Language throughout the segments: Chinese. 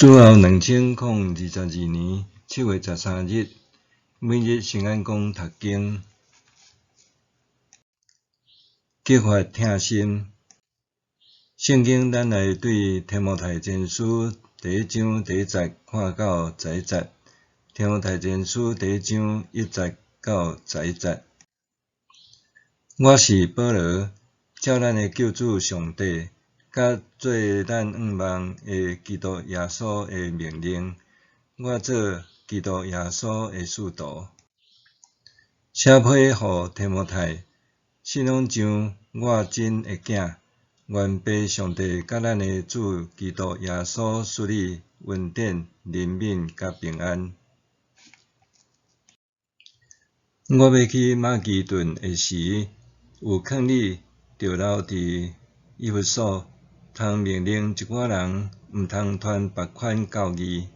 主后2022年7月13日，每日圣安宫读经，激发听心。圣经咱来对提摩太前书第1章第1节看到11节，提摩太前书第1章1节到11节。我是保罗，照咱的救主上帝，甲做咱仰望的基督耶稣的命令，我做基督耶稣的使徒，写批予提摩太，信仰像我真的囝，愿被上帝甲咱的主基督耶稣赐你恩典、怜悯甲平安。我要去马其顿的时，有劝你着留伫以弗所，通命令一寡人毋通传别款教义，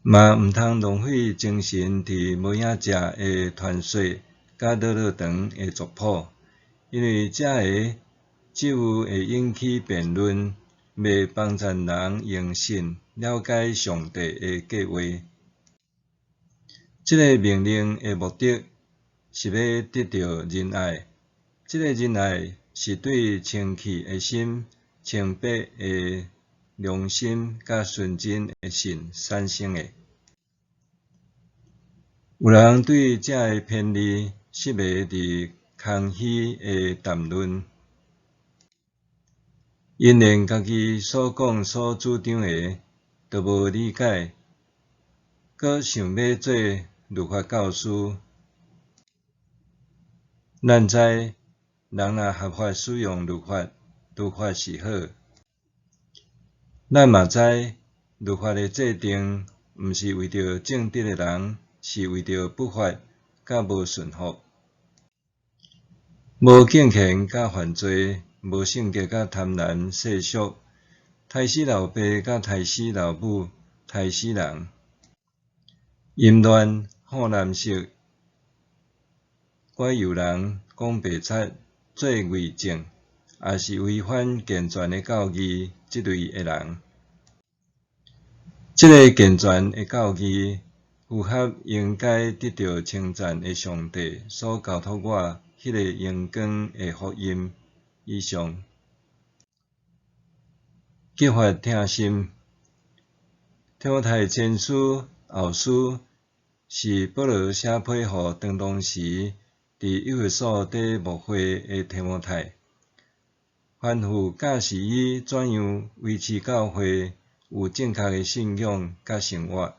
嘛毋通浪费精神伫无影食的传说甲落落长的族谱，因为遮个只有会引起辩论，袂帮助人用心了解上帝的计划。这个命令的目的是要得到仁爱，这个仁爱是对清气的心、清白的良心甲纯真的信产生的。有人对这个偏离失迷伫空虚的谈论，因连家己所讲所主张的都无理解，阁想要做律法教师。咱知人若合法使用律法是好，咱嘛知律法的制定毋是为着正直的人，是为着不法甲无顺服、无敬虔甲犯罪、无圣洁甲贪婪世俗、杀死老爸甲杀死老母、杀死人、淫乱、好男色、拐诱人、讲白贼、做伪证，也是违反健全的教义即类的人。这个健全的教义符合应该得到称赞的上帝所交托我迄个阳光的福音。以上激发听心。提摩太前书后书是保罗写批予当当时伫以弗所底牧会的提摩太，吩咐教示伊怎样维持教会有正确的信仰甲生活。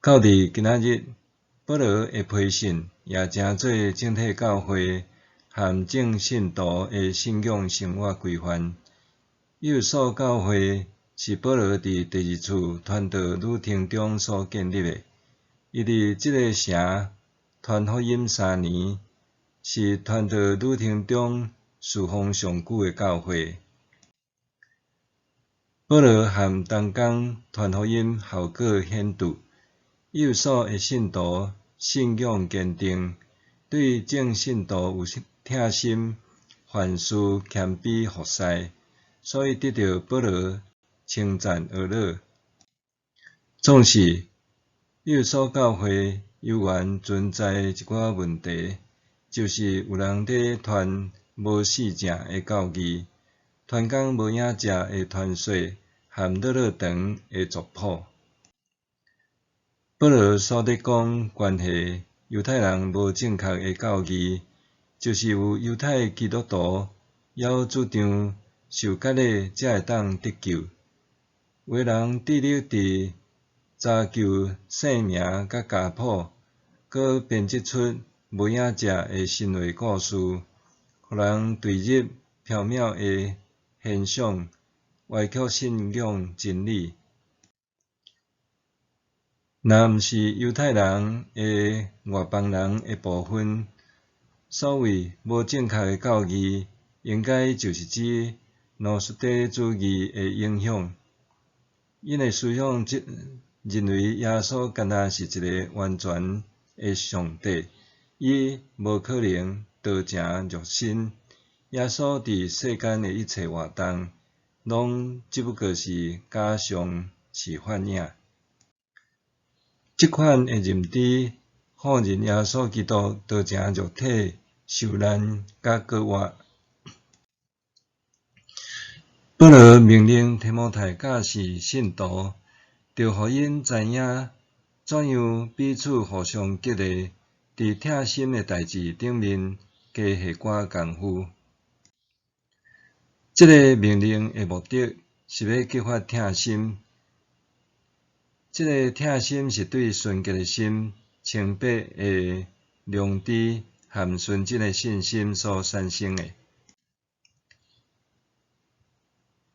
到伫今仔日，保罗的批信也成做整体教会和正信徒的信仰生活规范。以弗所教会是保罗伫第2次传道旅程中所建立的。伊伫即个城传福音3年，是传道旅程中侍奉上久的教会。保罗和同工传福音效果显著，以弗所的信徒信仰坚定，对正信徒有疼心，凡事谦卑服侍，所以得到保罗称赞而乐。总是以弗所教会犹原存在一寡问题，就是有人伫传无四正的教义，传讲无影食的传说和落落长的族谱。保罗所伫讲关系犹太人无正确的教义，就是有犹太基督徒还主张受割礼才会当得救，有的人致力伫查究姓名甲家谱，搁编辑出无影食的神话故事，互人坠入缥缈的现象，歪曲信仰真理。若毋是犹太人的外邦人的部分，所谓无正确的教义，应该就是指诺斯底主义的影响。因的思想认为耶稣干那是一个完全的上帝，伊无可能道成肉身，耶稣伫世间的一切活动，拢只不过是假象，是幻影。即款的认知，否认耶稣基督道成肉体、受难甲搁活。保罗命令提摩太教示信徒，着互因知影怎样彼此互相激励，伫疼心的代志顶面加下寡功夫。这个命令的目的是要激发疼心。这个疼心是对纯洁的心、清白的良知和纯真的信心所产生的。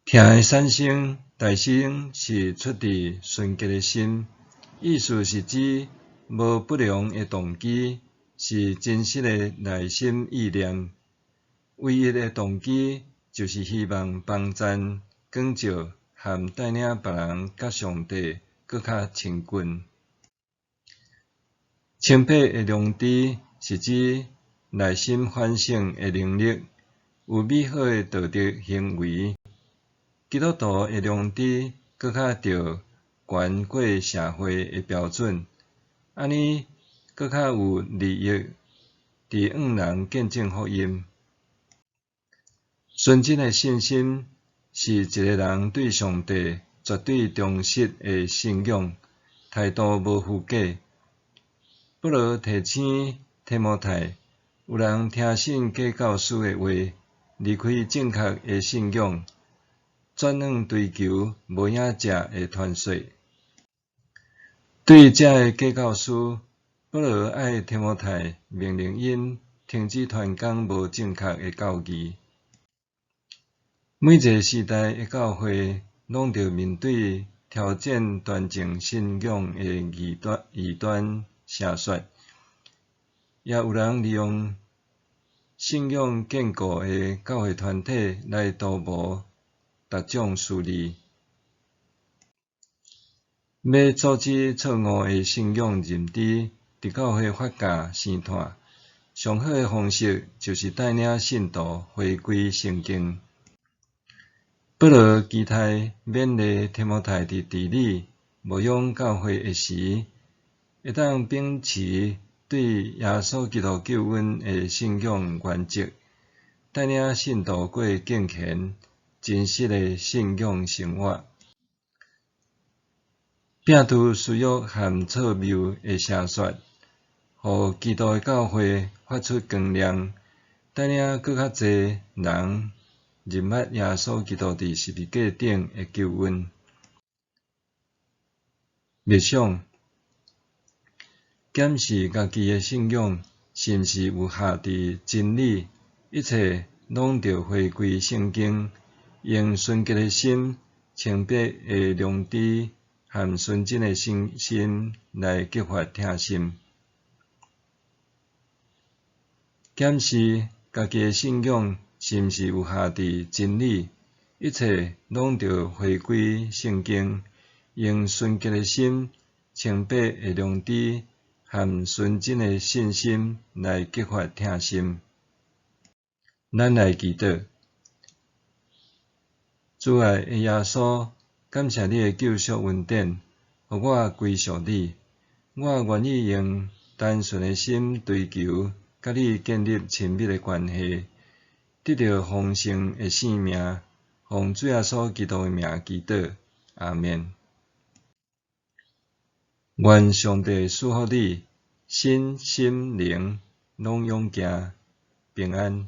疼的产生，大生是出自纯洁的心，意思是指无不良的动机，是真实的内心意念。唯一的动机就是希望帮赞、广照和带领别人甲上帝搁较亲近。清白的良知是指内心反省的能力，有美好的道德行为。基督徒的良知搁较着悬过社会的标准，安尼搁较有利益，伫向人见证福音。纯真的信心是一个人对上帝绝对忠实的信仰，态度无虚假。保罗提醒提摩太，有人听信假教师的话，离开正确的信仰，转向追求无影者的传说。对这个假教师，保罗爱提摩太命令因停止传讲无正确的教义。每一个时代的教会，拢着面对挑战端正信仰的异端邪说，也有人利用信仰坚固的教会团体来图谋达种私利，要阻止错误的信仰认知伫教会发酵生炭。上好的方式就是带领信徒回归圣经。保罗期待勉励提摩太伫治理、牧养教会的时，会当秉持对耶稣基督救恩的信仰原则，带领信徒过敬虔、真实的信仰生活，摒除私欲和错谬的邪说，互基督的教会发出光亮，带领搁较侪人认捌耶稣基督伫十字架顶的救恩。默想，检视家己的信仰是毋是有下伫真理，一切拢着回归圣经，用纯洁的心、清白的良知和纯真的信心来激发疼心。检视家己的信仰是毋是有下伫真理，一切拢着回归圣经，用纯洁的心、清白的良知和纯真的信心来激发疼心。咱来祈祷，主爱的耶稣，感谢你的救赎恩典，互我归属你。我愿意用单纯的心追求，甲你建立亲密的关系，得到丰盛的生命。奉主耶稣基督的名祈祷，阿们。愿上帝赐福你，身心灵拢勇健平安。